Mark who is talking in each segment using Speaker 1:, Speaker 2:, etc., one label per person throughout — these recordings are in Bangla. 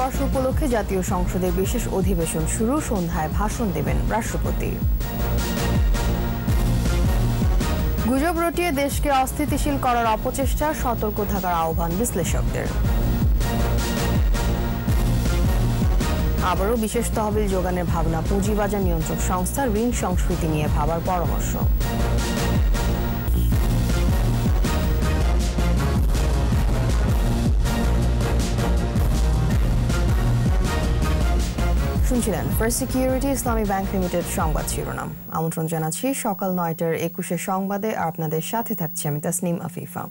Speaker 1: শতবর্ষ উপলক্ষে জাতীয় সংসদের বিশেষ অধিবেশন শুরু, সন্ধ্যায় ভাষণ দেবেন রাষ্ট্রপতি। গুজব রটিয়ে দেশকে অস্থিতিশীল করার অপচেষ্টা, সতর্ক থাকার আহ্বান বিশ্লেষকদের। আবারও বিশেষ তহবিল যোগানের ভাবনা পুঁজিবাজার নিয়ন্ত্রক সংস্থার, ঋণ সংস্কৃতি নিয়ে ভাবার পরামর্শ। শুনছিলেন ফার্স্ট সিকিউরিটি ইসলামী ব্যাংক লিমিটেড সংবাদ শিরোনাম। আমন্ত্রণ জানাচ্ছি সকাল 9টার 21 সংবাদে। আপনাদের সাথে থাকছি আমি তাসনিম আফিফা।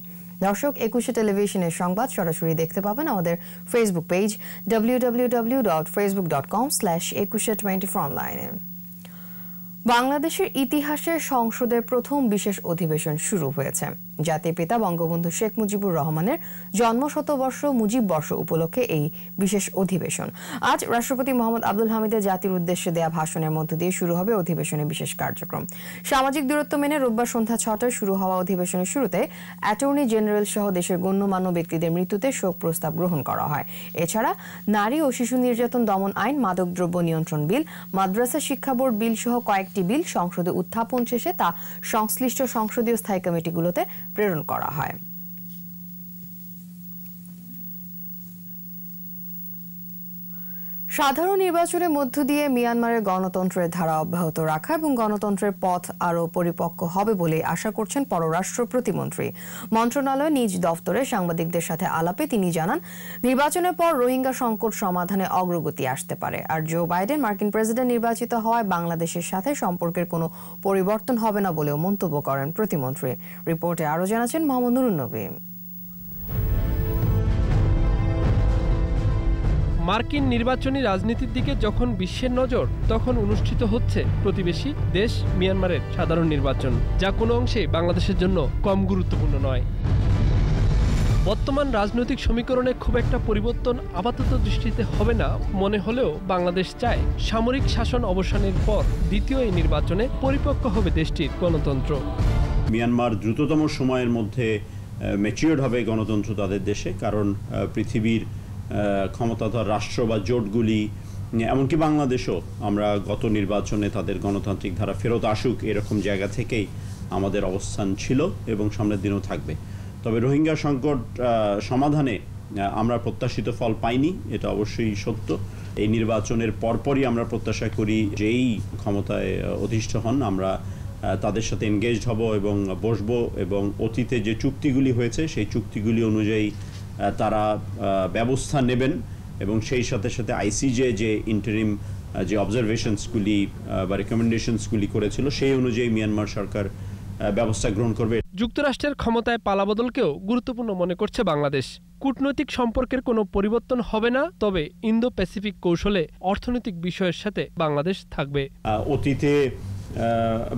Speaker 1: দর্শক, 21 টেলিভিশনের সংবাদ সরাসরি দেখতে পাবেন আমাদের ফেসবুক পেজ www.facebook.com/2124online। বাংলাদেশের ইতিহাসে সংসদের প্রথম বিশেষ অধিবেশন শুরু হয়েছে। জাতির পিতা বঙ্গবন্ধু শেখ মুজিবুর রহমানের জন্মশতবর্ষ মুজিব বর্ষ উপলক্ষে এই বিশেষ অধিবেশন। আজ রাষ্ট্রপতি মোহাম্মদ আব্দুল হামিদের জাতির উদ্দেশ্যে দেয়া ভাষণের মধ্য দিয়ে শুরু হবে অধিবেশনের বিশেষ কার্যক্রম। সামাজিক দূরত্ব মেনে রোববার সন্ধ্যা 6টায় শুরু হওয়া অধিবেশনের শুরুতে অ্যাটর্নি জেনারেল সহ দেশের গণ্যমান্য ব্যক্তিদের মৃত্যুতে শোক প্রস্তাব গ্রহণ করা হয়। এছাড়া নারী ও শিশু নির্যাতন দমন আইন, মাদকদ্রব্য নিয়ন্ত্রণ বিল, মাদ্রাসা শিক্ষা বোর্ড বিল সহ কয়েকটি বিল সংসদে উত্থাপন শেষে তা সংশ্লিষ্ট সংসদীয় স্থায়ী কমিটিগুলোতে প্রেরণ করা হয়। সাধারণ নির্বাচনের মধ্য দিয়ে মিয়ানমারের গণতন্ত্রের ধারা অব্যাহত রাখা এবং গণতন্ত্রের পথ আরও পরিপক্ক হবে বলে আশা করছেন পররাষ্ট্র প্রতিমন্ত্রী। মন্ত্রণালয় নিজ দফতরে সাংবাদিকদের সাথে আলাপে তিনি জানান, নির্বাচনের পর রোহিঙ্গা সংকট সমাধানে অগ্রগতি আসতে পারে। আর জো বাইডেন মার্কিন প্রেসিডেন্ট নির্বাচিত হওয়ায় বাংলাদেশের সাথে সম্পর্কের কোনো পরিবর্তন হবে না বলেও মন্তব্য করেন প্রতিমন্ত্রী। রিপোর্টে আরও জানাচ্ছেন মোহাম্মদ নুরুন নবী।
Speaker 2: মার্কিন নির্বাচনী রাজনীতির দিকে যখন বিশ্বের নজর, তখন অনুষ্ঠিত হচ্ছে প্রতিবেশী দেশ মিয়ানমারের সাধারণ নির্বাচন, যা কোনো অংশে বাংলাদেশের জন্য কম গুরুত্বপূর্ণ নয়। বর্তমান রাজনৈতিক সমীকরণে খুব একটা পরিবর্তন আপাতত দৃষ্টিতে হবে না মনে হলেও বাংলাদেশ চায় সামরিক শাসন অবসানের পর দ্বিতীয় এই নির্বাচনে পরিপক্ক হবে দেশটির গণতন্ত্র।
Speaker 3: মিয়ানমার দ্রুততম সময়ের মধ্যে ম্যাচিউরড হবে গণতন্ত্র তাদের দেশে, কারণ পৃথিবীর ক্ষমতাধর রাষ্ট্র বা জোটগুলি, এমনকি বাংলাদেশও আমরা গত নির্বাচনে তাদের গণতান্ত্রিক ধারা ফেরত আসুক এরকম জায়গা থেকেই আমাদের অবস্থান ছিল এবং সামনের দিনও থাকবে। তবে রোহিঙ্গা সংকট সমাধানে আমরা প্রত্যাশিত ফল পাইনি, এটা অবশ্যই সত্য। এই নির্বাচনের পরপরই আমরা প্রত্যাশা করি যেই ক্ষমতায় অধিষ্ঠ হন আমরা তাদের সাথে এনগেজড হব এবং বসবো, এবং অতীতে যে চুক্তিগুলি হয়েছে সেই চুক্তিগুলি অনুযায়ী তারা ব্যবস্থা নেবেন এবং সেই সাথে সাথে আইসিজে যে ইন্টারিম যে অবজারভেশনসগুলি বা রেকমেন্ডেশনসগুলি করেছিল সেই অনুযায়ী মিয়ানমার সরকার ব্যবস্থা গ্রহণ করবে।
Speaker 2: যুক্তরাষ্ট্রের ক্ষমতায় পালাবদলকেও গুরুত্বপূর্ণ মনে করছে বাংলাদেশ। কূটনৈতিক সম্পর্কের কোনো পরিবর্তন হবে না, তবে ইন্দো প্যাসিফিক কৌশলে অর্থনৈতিক বিষয়ের সাথে বাংলাদেশ থাকবে।
Speaker 3: অতীতে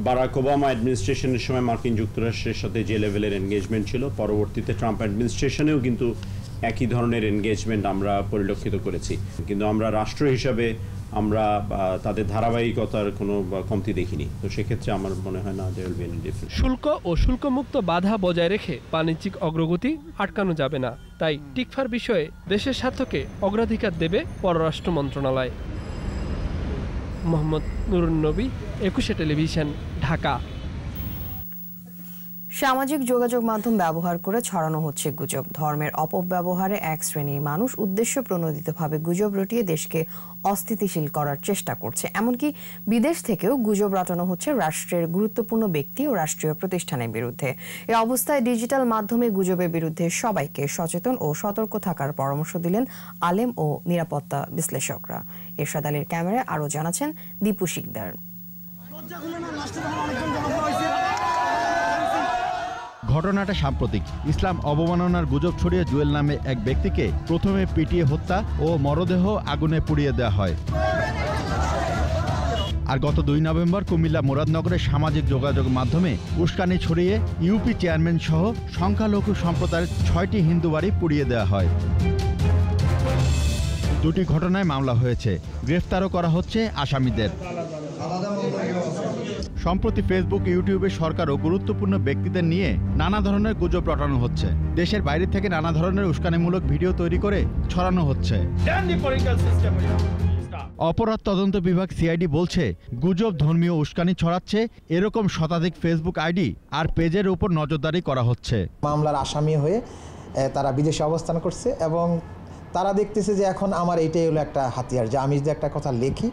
Speaker 3: বারাক ওবামা অ্যাডমিনিস্ট্রেশনের সময় মার্কিন যুক্তরাষ্ট্রের সাথে যে লেভেলের এনগেজমেন্ট ছিল, পরবর্তীতে ট্রাম্প অ্যাডমিনিস্ট্রেশনেও কিন্তু একই ধরনের এনগেজমেন্ট আমরা পরিলক্ষিত করেছি। কিন্তু আমরা রাষ্ট্র হিসাবে আমরা তাদের ধারাবাহিকতার কোনো কমতি দেখিনি। তো সেক্ষেত্রে আমার মনে হয় না there will be any difference।
Speaker 2: শুল্ক ও শুল্কমুক্ত বাধা বজায় রেখে বাণিজ্যিক অগ্রগতি আটকানো যাবে না, তাই টিকফার বিষয়ে দেশের স্বার্থকে অগ্রাধিকার দেবে পররাষ্ট্র মন্ত্রণালয়। মোহাম্মদ নুরুন নবী, 21 টেলিভিশন, ঢাকা।
Speaker 1: সামাজিক যোগাযোগ মাধ্যম ব্যবহার করে ছড়ানো হচ্ছে গুজব। ধর্মের অপব্যবহারে এক শ্রেণীর মানুষ উদ্দেশ্য প্রণোদিতভাবে গুজব রটিয়ে দেশকে অস্থিতিশীল করার চেষ্টা করছে। এমনকি বিদেশ থেকেও গুজব রটানো হচ্ছে রাষ্ট্রের গুরুত্বপূর্ণ ব্যক্তি ও রাষ্ট্রীয় প্রতিষ্ঠানের বিরুদ্ধে। এ অবস্থায় ডিজিটাল মাধ্যমে গুজবের বিরুদ্ধে সবাইকে সচেতন ও সতর্ক থাকার পরামর্শ দিলেন আলেম ও নিরাপত্তা বিশ্লেষকরা। এরশাদ আলীর ক্যামেরায় আরও জানাচ্ছেন দীপু শিকদার।
Speaker 4: ঘটনাটা সাম্প্রতিক। ইসলাম অবমাননার গুজব ছড়িয়ে জুয়েল নামে এক ব্যক্তিকে প্রথমে পিটিয়ে হত্যা ও মরদেহ আগুনে পুড়িয়ে দেওয়া হয়। আর গত 2 নভেম্বর কুমিল্লা মুরাদনগরের সামাজিক যোগাযোগ মাধ্যমে উস্কানি ছড়িয়ে ইউপি চেয়ারম্যান সহ সংখ্যালঘু সম্প্রদায়ের 6টি হিন্দু বাড়ি পুড়িয়ে দেওয়া হয়। দুটি ঘটনায় মামলা হয়েছে, গ্রেফতারও করা হচ্ছে আসামিদের। সম্প্রতি ফেসবুক, ইউটিউবে সরকার ও গুরুত্বপূর্ণ ব্যক্তিদের নিয়ে নানা ধরনের গুজব রটানো হচ্ছে। দেশের বাইরে থেকে নানা ধরনের উস্কানিমূলক ভিডিও তৈরি করে ছড়ানো হচ্ছে। অপরাধ তদন্ত বিভাগ সিআইডি বলছে, গুজব, ধর্মীয় উস্কানি ছড়াচ্ছে এরকম শতাধিক ফেসবুক আইডি আর পেজের উপর নজরদারি করা হচ্ছে।
Speaker 5: মামলার আসামি হয়ে তারা বিদেশে অবস্থান করছে এবং তারা দেখতেছে যে এখন আমার এটাই হলো একটা হাতিয়ার, যে আমি যদি একটা কথা লিখি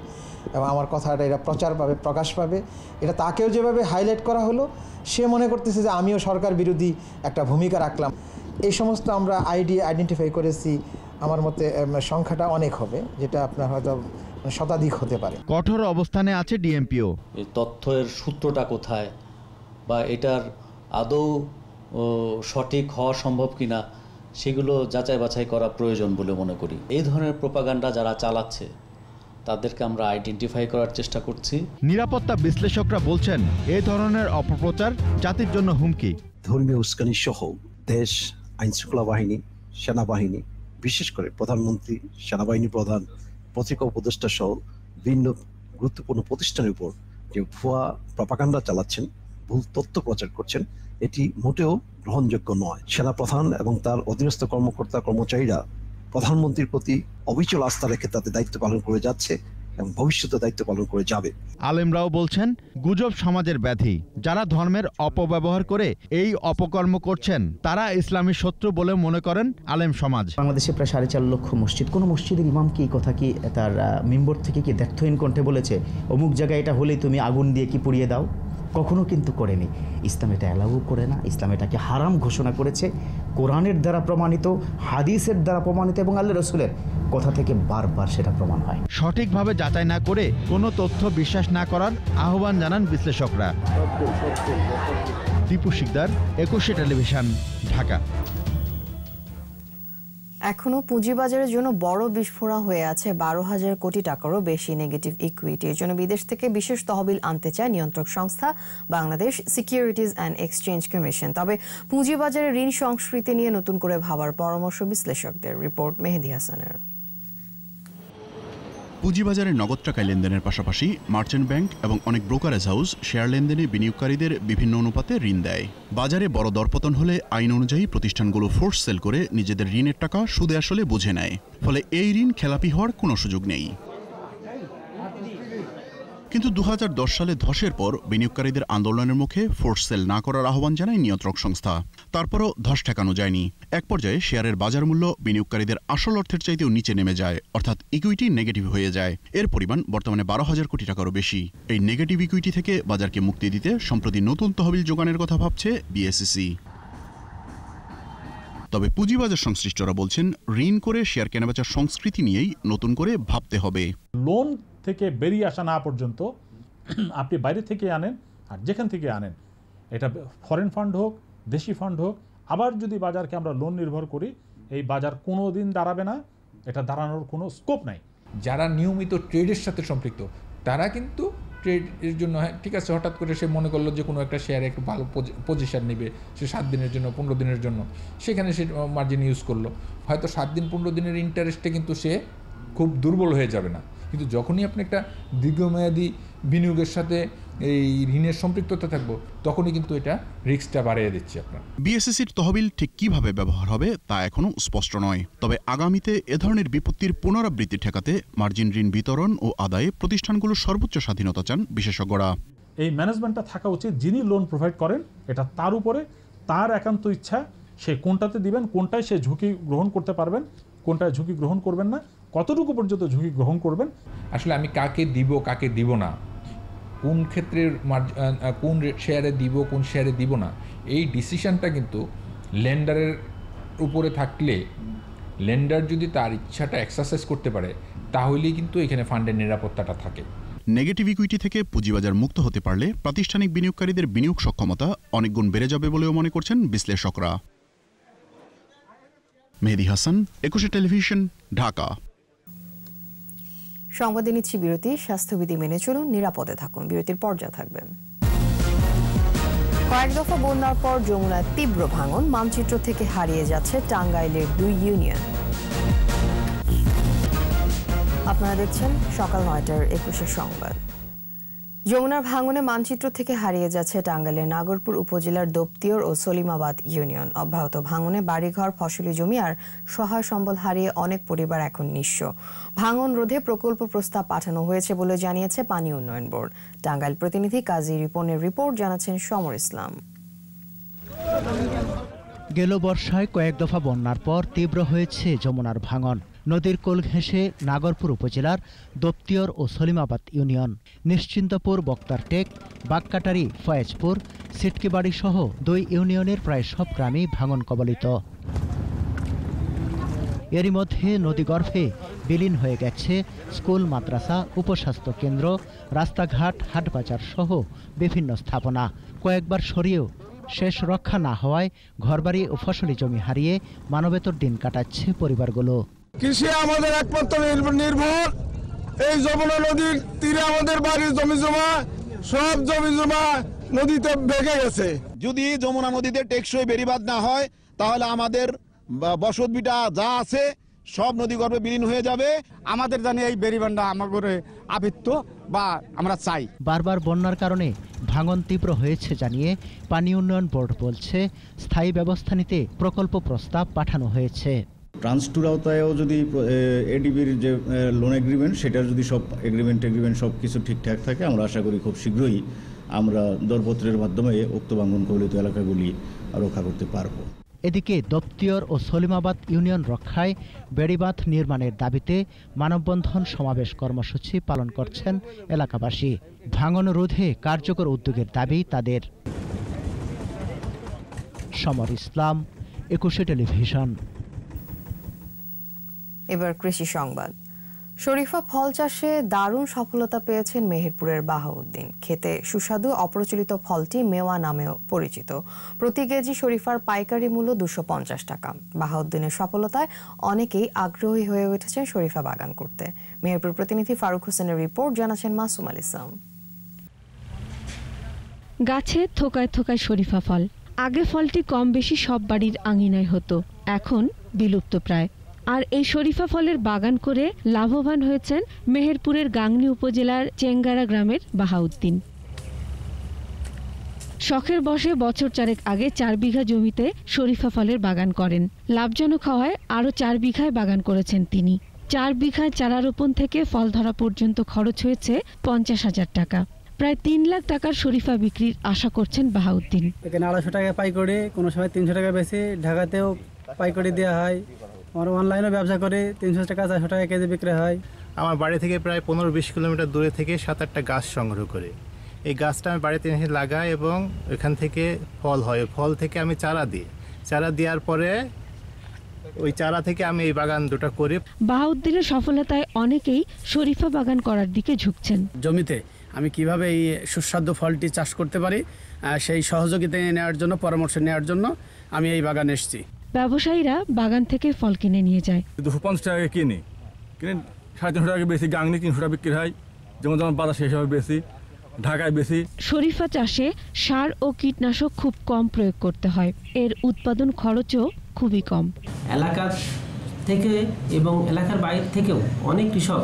Speaker 5: এবং আমার কথাটা এটা প্রচার পাবে, প্রকাশ পাবে, এটা তাকেও যেভাবে হাইলাইট করা হলো, সে মনে করতেছে যে আমিও সরকার বিরোধী একটা ভূমিকা রাখলাম। এই সমস্ত আমরা আইডেন্টিফাই করেছি, আমার মতে সংখ্যাটা অনেক হবে, যেটা আপনার হয়তো শতাধিক হতে পারে।
Speaker 4: কঠোর অবস্থানে আছে ডিএমপিও।
Speaker 6: এই তথ্যের সূত্রটা কোথায় বা এটার আদৌ সঠিক হওয়া সম্ভব কিনা সেগুলো যাচাই বাছাই করা প্রয়োজন বলে মনে করি। এই ধরনের প্রোপাগান্ডা যারা চালাচ্ছে তাদেরকে আমরা আইডেন্টিফাই করার চেষ্টা করছি।
Speaker 4: নিরাপত্তা বিশ্লেষকরা বলছেন, এই ধরনের অপপ্রচার জাতির জন্য হুমকি।
Speaker 7: ধর্মীয় উস্কানি সহ দেশ, আইনশৃঙ্খলা বাহিনী, সেনাবাহিনী, বিশেষ করে প্রধানমন্ত্রী, সেনাবাহিনী প্রধান, পত্রিকা উপদেষ্টা সহ বিভিন্ন গুরুত্বপূর্ণ প্রতিষ্ঠানের উপর যে ভুয়া প্রপাগান্ডা চালাচ্ছেন, ভুল তথ্য প্রচার করছেন, এটি মোটেও গ্রহণযোগ্য নয়। সেনাপ্রধান এবং তার অধীনস্থ কর্মকর্তা কর্মচারীরা প্রধানমন্ত্রীর প্রতি অবিচল আস্থা রেখে তাদের দায়িত্ব পালন করে যাচ্ছে এবং ভবিষ্যতে দায়িত্ব পালন করে যাবে।
Speaker 4: আলেমরাও বলছেন, গুজব সমাজের ব্যাধি। যারা ধর্মের অপব্যবহার করে এই অপকর্ম করছেন তারা ইসলামী শত্রু বলে মনে করেন আলেম সমাজ।
Speaker 8: বাংলাদেশে প্রায় 4.5 লক্ষ মসজিদ। কোনো মসজিদের ইমাম কি এই কথা কি তার মিম্বর থেকে কি দ্ব্যর্থহীন কণ্ঠে বলেছে অমুক জায়গায় এটা হলেই তুমি আগুন দিয়ে কি পুড়িয়ে দাও? কখনো কিন্তু করেনি। ইসলাম এটা অ্যালাউ করে না, ইসলাম এটাকে হারাম ঘোষণা করেছে। কোরআনের দ্বারা প্রমাণিত, হাদিসের দ্বারা প্রমাণিত এবং আল্লাহ রসুলের কথা থেকে বারবার সেটা প্রমাণ হয়।
Speaker 4: সঠিকভাবে যাচাই না করে কোনো তথ্য বিশ্বাস না করার আহ্বান জানান বিশ্লেষকরা। দীপু শিকদার, একুশে টেলিভিশন, ঢাকা।
Speaker 1: এখনো পুঁজিবাজারের জন্য বড় বিস্ফোরা হয়ে আছে 12,000 কোটি টাকারও বেশি নেগেটিভ ইকুইটি। এর জন্য বিদেশ থেকে বিশেষ তহবিল আনতে চায় নিয়ন্ত্রক সংস্থা Bangladesh securities and exchange commission. তবে পুঁজিবাজারের ঋণ সংস্কৃতি নিয়ে নতুন করে ভাবার পরামর্শ বিশ্লেষকদের। রিপোর্ট মেহেদী হাসানের।
Speaker 9: পুঁজিবাজারে নগদ টাকায় লেনদেনের পাশাপাশি মার্চেন্ট ব্যাংক এবং অনেক ব্রোকারেজ হাউস শেয়ার লেনদেনে বিনিয়োগকারীদের বিভিন্ন অনুপাতে ঋণ দেয়। বাজারে বড় দরপতন হলে আইন অনুযায়ী প্রতিষ্ঠানগুলো ফোর্স সেল করে নিজেদের ঋণের টাকা সুদে আসলে বুঝে নেয়। ফলে এই ঋণ খেলাপি হওয়ার কোনো সুযোগ নেই। কিন্তু 2010 সালে ধসের পর বিনিয়োগকারীদের আন্দোলনের মুখে ফোর্স সেল না করার আহ্বান জানায় নিয়ন্ত্রক সংস্থা। তারপরও ধস ঠেকানো যায়নি। এক পর্যায়ে শেয়ারের বাজার মূল্য বিনিয়োগকারীদের আসল অর্থের চাইতেও নিচে নেমে যায়, অর্থাৎ ইকুইটি নেগেটিভ হয়ে যায়। এর পরিমাণ বর্তমানে 12,000 কোটি টাকারও বেশি। এই নেগেটিভ ইকুইটি থেকে বাজারকে মুক্তি দিতে সম্প্রতি নতুন তহবিল যোগানের কথা ভাবছে বিএসইসি। তবে পুঁজিবাজার সংশ্লিষ্টরা বলছেন, ঋণ করে শেয়ার কেনাবেচার সংস্কৃতি নিয়েই নতুন করে ভাবতে হবে।
Speaker 10: লোন থেকে বেরিয়ে আসা না পর্যন্ত আপনি বাইরে থেকে আনেন আর যেখান থেকে আনেন, এটা ফরেন ফান্ড হোক, দেশি ফান্ড হোক, আবার যদি বাজারকে আমরা লোন নির্ভর করি, এই বাজার কোনো দিন দাঁড়াবে না, এটা দাঁড়ানোর কোনো স্কোপ নাই।
Speaker 11: যারা নিয়মিত ট্রেডের সাথে সম্পৃক্ত তারা কিন্তু ট্রেডের জন্য, হ্যাঁ ঠিক আছে, হঠাৎ করে সে মনে করলো যে কোনো একটা শেয়ারে একটু ভালো পজিশন নেবে, সে 7 দিনের জন্য, 15 দিনের জন্য, সেখানে সে মার্জিন ইউজ করলো। হয়তো 7 দিন 15 দিনের ইন্টারেস্টে কিন্তু সে খুব দুর্বল হয়ে যাবে না, কিন্তু যখনই আপনি একটা দীর্ঘমেয়াদী বিনিয়োগের সাথে এই ঋণের সম্পৃক্ততা থাকবো, তখনই কিন্তু এটা রিস্কটা বাড়িয়ে দিচ্ছে আপনার।
Speaker 9: বিএসইসির তহবিল ঠিক কিভাবে ব্যবহার হবে তা এখনও স্পষ্ট নয়। তবে আগামীতে এ ধরনের বিপত্তির পুনরাবৃত্তি ঠেকাতে মার্জিন ঋণ বিতরণ ও আদায়ে প্রতিষ্ঠানগুলোর সর্বোচ্চ স্বাধীনতা চান বিশেষজ্ঞরা।
Speaker 10: এই ম্যানেজমেন্টটা থাকা উচিত, যিনি লোন প্রোভাইড করেন এটা তার উপরে, তার একান্ত ইচ্ছা সে কোনটাতে দিবেন, কোনটায় সে ঝুঁকি গ্রহণ করতে পারবেন, কোনটায় ঝুঁকি গ্রহণ করবেন না, কতটুকু পর্যন্ত ঝুঁকি গ্রহণ করবেন।
Speaker 11: আসলে আমি কাকে দিব, কাকে দিব না, কোন ক্ষেত্রে কোন শেয়ারে দিব, কোন শেয়ারে দিব না, এই ডিসিশনটা কিন্তু লেন্ডারের উপরে থাকলে, লেন্ডার যদি তার ইচ্ছাটা এক্সারসাইজ করতে পারে, তাহলেই কিন্তু এখানে ফান্ডের নিরাপত্তাটা থাকে।
Speaker 9: নেগেটিভ ইকুইটি থেকে পুঁজিবাজার মুক্ত হতে পারলে প্রাতিষ্ঠানিক বিনিয়োগকারীদের বিনিয়োগ সক্ষমতা অনেক গুণ বেড়ে যাবে বলেও মনে করছেন বিশ্লেষকরা। মেহেদী হাসান, একুশে টেলিভিশন, ঢাকা।
Speaker 1: সংবাদে নিচ্ছি বিরতি। স্বাস্থ্যবিধি মেনে চলুন, নিরাপদে থাকুন। বিরতির পর যা থাকবে। কয়েক দফা বন্যার পর যমুনার তীব্র ভাঙন, মানচিত্র থেকে হারিয়ে যাচ্ছে টাঙ্গাইলের 2 ইউনিয়ন। আপনারা দেখছেন সকাল 9টার 21 সংবাদ। যমুনার ভাঙনে মানচিত্র থেকে হারিয়ে যাচ্ছে টাঙ্গাইলের নাগরপুর উপজেলার দোপতিয়র ও সলিমাবাদ ইউনিয়ন। অব্যাহত ভাঙনে বাড়িঘর, ফসলি জমি আর সহায় সম্বল হারিয়ে অনেক পরিবার এখন নিঃস্ব। ভাঙন রোধে প্রকল্প প্রস্তাব পাঠানো হয়েছে বলে জানিয়েছে পানি উন্নয়ন বোর্ড। টাঙ্গাইল প্রতিনিধি কাজী রিপনের রিপোর্ট, জানাচ্ছেন সমর ইসলাম।
Speaker 12: গেল বর্ষায় কয়েক দফা বন্যার পর তীব্র হয়েছে যমুনার ভাঙন। নদীর কোল ঘেঁষে নাগরপুর উপজেলার দোপতিয়র ও সলিমাবাদ ইউনিয়ন, নিশ্চিন্তপুর, বক্তারটেক, বাগকাটারি, ফয়েজপুর, সিটকিবাড়ি সহ 2 ইউনিয়নের প্রায় সব গ্রামই ভাঙন কবলিত। এরই মধ্যে নদীগর্ভে বিলীন হয়ে গেছে স্কুল, মাদ্রাসা, উপস্বাস্থ্য কেন্দ্র, রাস্তাঘাট, হাটবাজার সহ বিভিন্ন স্থাপনা। কয়েকবার সরিয়েও শেষ রক্ষা না হওয়ায় ঘরবাড়ি ও ফসলি জমি হারিয়ে মানবেতর দিন কাটাচ্ছে পরিবারগুলো।
Speaker 13: কৃষি আমাদের একমাত্র নির্ভর। এই যমুনা নদীর তীরে আমাদের বাড়ির জমি জমা, সব জমি জমা নদীতে ভেঙে গেছে।
Speaker 14: যদি যমুনা নদীতে টেকসই বেড়িবাঁধ না হয় তাহলে আমাদের বসত ভিটা যা আছে সব নদীগর্ভে বিলীন হয়ে যাবে।
Speaker 15: আমাদের জানি এই বেড়িবাঁধটা আমাদের আবৃত্ত বা আমরা চাই।
Speaker 12: বারবার বন্যার কারণে ভাঙন তীব্র হয়েছে জানিয়ে পানি উন্নয়ন বোর্ড বলছে স্থায়ী ব্যবস্থা নিতে প্রকল্প প্রস্তাব পাঠানো হয়েছে।
Speaker 16: ট্রান্স টুর আওতায়ও যদি এডিবির যে লোন এগ্রিমেন্ট, সেটার যদি সব এগ্রিমেন্ট সব কিছু ঠিকঠাক থাকে, আমরা আশা করি খুব শীঘ্রই আমরা দরপত্রের মাধ্যমে উক্ত ভাঙন কবলিত এলাকাগুলি রক্ষা করতে পারব।
Speaker 12: এদিকে দোপতিয়র ও সলিমাবাদ ইউনিয়ন রক্ষায় বেড়িবাঁধ নির্মাণের দাবিতে মানববন্ধন, সমাবেশ, কর্মসূচি পালন করছেন এলাকাবাসী। ভাঙন রোধে কার্যকর উদ্যোগের দাবি তাদের। সমর ইসলাম, 21 টেলিভিশন।
Speaker 1: এবার কৃষি সংবাদ। শরীফা ফল চাষে দারুণ সফলতা পেয়েছেন মেহেরপুরের বাহাউদ্দিন। খেতে সুস্বাদু অপ্রচলিত ফলটি মেওয়া নামেও পরিচিত। প্রতি কেজি শরীফার পাইকারি মূল্য 250 টাকা। বাহাউদ্দিনের সফলতায় অনেকেই আগ্রহী হয়ে উঠেছেন শরীফা বাগান করতে। মেহেরপুর প্রতিনিধি ফারুক হোসেনের রিপোর্ট, জানাচ্ছেন মাসুম আল ইসলাম।
Speaker 17: গাছে থোকায় থোকায় শরীফা ফল। আগে ফলটি কম বেশি সব বাড়ির আঙিনায় হতো, এখন বিলুপ্ত প্রায়। আর এই শরীফা ফলের বাগান করে লাভবান হয়েছেন মেহেরপুরের গাংনী উপজেলার চেঙ্গারা গ্রামের বাহাউদ্দিন। শখের বশে বছর 4 আগে 4 বিঘা জমিতে শরীফা ফলের বাগান করেন। লাভজনক হওয়ায় আরও 4 বিঘায় বাগান করেছেন তিনি। 4 বিঘায় চারা রোপণ থেকে ফল ধরা পর্যন্ত খরচ হয়েছে 50,000 টাকা। প্রায় 3 লাখ টাকার শরীফা বিক্রির আশা করছেন বাহাউদ্দিন।
Speaker 18: এখানে 250 টাকা পাইকারি, কোনো সময় 300 টাকা বেশি, ঢাকাতেও পাইকারি দেওয়া হয়। আমরা অনলাইনে ব্যবসা করে 300 টাকা 400 টাকা কেজি বিক্রি হয়।
Speaker 19: আমার বাড়ি থেকে প্রায় 15-20 কিলোমিটার দূরে থেকে 7-8টা গাছ সংগ্রহ করে এই গাছটা আমি বাড়িতে এসে লাগাই এবং এখান থেকে ফল হয়। ফল থেকে আমি চারা দিই। চারা দেওয়ার পরে ওই চারা থেকে আমি এই বাগান দুটো করি।
Speaker 17: বাহাউদ্দিনের সফলতায় অনেকেই শরীফা বাগান করার দিকে ঝুঁকছেন।
Speaker 18: জমিতে আমি কিভাবে এই সুস্বাদু ফলটি চাষ করতে পারি সেই সহযোগিতা নেওয়ার জন্য, পরামর্শ নেওয়ার জন্য আমি এই বাগানে এসেছি।
Speaker 17: ব্যবসায়ীরা বাগান থেকে ফল কিনে নিয়ে যায়।
Speaker 20: 250 টাকা কিনে 350 টাকা বেশি, গাংনি 300 টাকা বিক্রি হয়। যেমন বাজার সেই হিসাবে বেশি, ঢাকায় বেশি।
Speaker 17: শরীফা চাষে সার ও কীটনাশক খুব কম প্রয়োগ করতে হয়। এর উৎপাদন খরচও খুবই কম।
Speaker 21: এলাকার থেকে এবং এলাকার বাইরে থেকেও অনেক কৃষক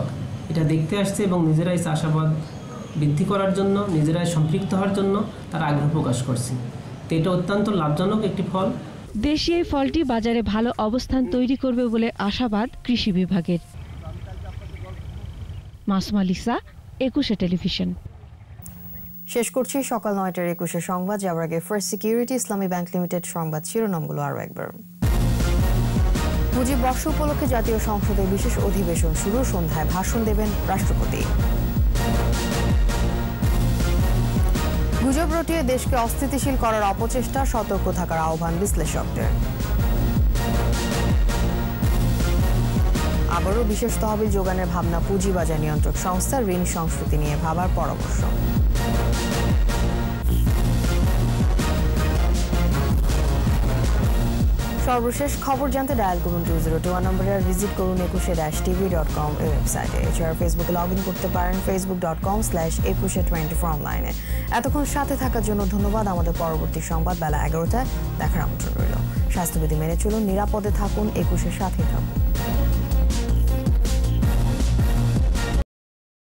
Speaker 21: এটা দেখতে আসছে এবং নিজেরাই চাষাবাদ বৃদ্ধি করার জন্য, নিজেরাই সম্পৃক্ত হওয়ার জন্য তারা আগ্রহ প্রকাশ করছে। তো এটা অত্যন্ত লাভজনক একটি ফল।
Speaker 17: দেশি এই ফলটি বাজারে ভালো অবস্থান তৈরি করবে বলে আশাবাদ কৃষি বিভাগের। মাসুম আলিসা, 21 টেলিভিশন।
Speaker 1: শেষ করছি সকাল 9টার 21 সংবাদ। যাওয়ার আগে ফার্স্ট সিকিউরিটি ইসলামী ব্যাংক লিমিটেড সংবাদ শিরোনামগুলো আরও একবার। মুজিব বর্ষ উপলক্ষে জাতীয় সংসদের বিশেষ অধিবেশন শুরু। সন্ধ্যায় ভাষণ দেবেন রাষ্ট্রপতি। গুজব রটিয়ে দেশকে অস্থিতিশীল করার অপচেষ্টা, সতর্ক থাকার আহ্বান বিশ্লেষকদের। আবারও বিশেষ তহবিল যোগানের ভাবনা পুঁজিবাজার নিয়ন্ত্রক সংস্থার। ঋণ সংস্কৃতি নিয়ে ভাবার পরামর্শ। সর্বশেষ খবর জানতে ডায়াল করুন 2021 নম্বরে, আর ভিজিট করুন 21-tv.com ওয়েবসাইটে। এছাড়া ফেসবুকে লগ ইন করতে পারেন facebook.com/2124 অনলাইনে। এতক্ষণ সাথে থাকার জন্য ধন্যবাদ। আমাদের পরবর্তী সংবাদ বেলা 11টায় দেখার আমন্ত্রণ রইল। স্বাস্থ্যবিধি মেনে চলুন, নিরাপদে থাকুন, 21-এর সাথে থাকুন।